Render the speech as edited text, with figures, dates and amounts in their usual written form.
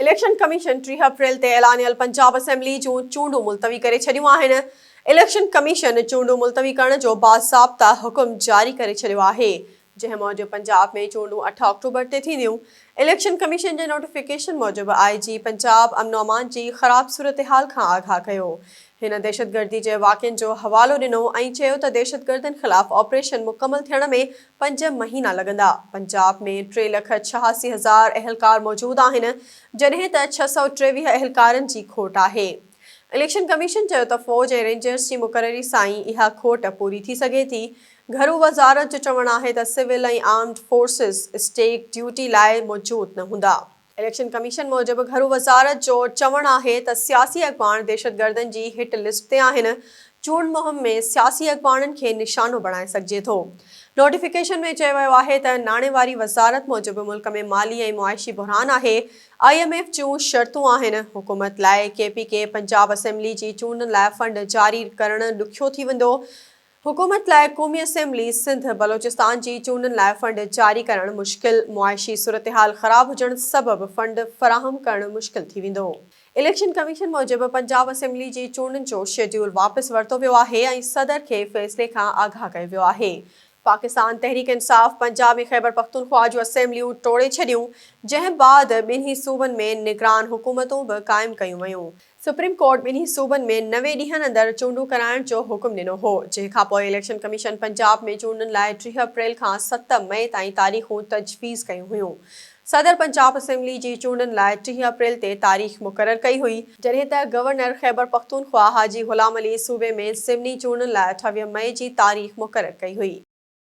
Election commission 3 अप्रैल ते ऐलानियल Punjab assembly जूं चूंडूं मुलतवी करे छॾियूं आहिनि। इलेक्शन कमीशन चूंडूं मुलतवी करण जो बाज़ाब्ता हुकुम जारी करे छॾियो आहे, जंहिं मूजिबि पंजाब में चूंडूं 8 अक्टूबर ते थींदियूं। इलेक्शन कमीशन जे नोटिफिकेशन मूजिबि IG पंजाब अमन अमान जी ख़राब सूरतहाल खां आगाह कयो। हिन दहशतगर्दी जे वाक़िअनि जो हवालो ॾिनो ऐं चयो त दहशतगर्दनि ख़िलाफ़ ऑपरेशन मुकमल थियण में 5 महीना लॻंदा। पंजाब में 3,86,000 अहलकार मौजूद आहिनि, जॾहिं त 623 अहलकारनि जी खोट आहे। इलेक्शन कमीशन चयो त फ़ौज ऐं रेंजर्स जी मुक़ररी सां ई इहा खोट पूरी थी सघे थी। घरू वज़ारत जो चवणु आहे त सिविल ऐं आर्म्ड फोर्सिस स्टेक ड्यूटी लाइ मौजूद न हूंदा। इलेक्शन कमीशन मूजिबि घरू वज़ारत जो चवणु आहे त सियासी अॻवान दहशतगर्दनि जी हिट लिस्ट ते आहिनि। चूंड मुहिम में सियासी अॻवाननि खे निशानो बणाए सघिजे थो। नोटिफिकेशन में चयो वियो आहे त नाणे वारी वज़ारत मूजिबि मुल्क में माली ऐं मुआशी बहरान आहे। IMF जूं शर्तूं आहिनि। हुकूमत लाइ KPK पंजाब असेंबली जी चूंडनि लाइ फंड जारी करणु ॾुखियो थी वेंदो। हुकूमत लाइ क़ौमी असेंबली सिंध बलोचिस्तान जी चूंडनि लाइ फंड जारी करणु मुश्किल। मुआशी सूरतहाल ख़राब हुजण सबबि फंड फ़राहम करणु मुश्किल थी वेंदो। इलेक्शन कमीशन मूजिबि पंजाब असेंबली जी चूंडनि जो शेड्यूल वापसि वरितो वियो आहे ऐं सदर खे फ़ैसिले खां आगाह कयो वियो आहे। पाकिस्तान तहरीक इंसाफ़ पंजाब ऐं ख़ैबर पख्तूनख्वा जूं असेंबलियूं टोड़े छॾियूं, जंहिं बाद ॿिन्ही सूबनि में निगरान हुकूमतूं बि क़ाइमु कयूं वयूं। सुप्रीम कोर्ट ॿिन्ही सूबनि में 90 ॾींहनि अंदरि चूंडूं कराइण जो हुकुम ॾिनो हो, जंहिं खां पोइ इलेक्शन कमीशन पंजाब में चूंडनि लाइ 3 अप्रैल खां 7 मई ताईं तारीख़ूं तजवीज़ कयूं हुयूं। सदर पंजाब असेंबली जी चूंडनि लाइ 3 अप्रैल ते तारीख़ मुक़रर कई हुई, जॾहिं त गवर्नर ख़ैबर पख्तूनख्वा हाजी ग़ुलाम अली सूबे में ज़िमनी चूंडनि लाइ 28 मई जी तारीख़ मुक़रर कई हुई।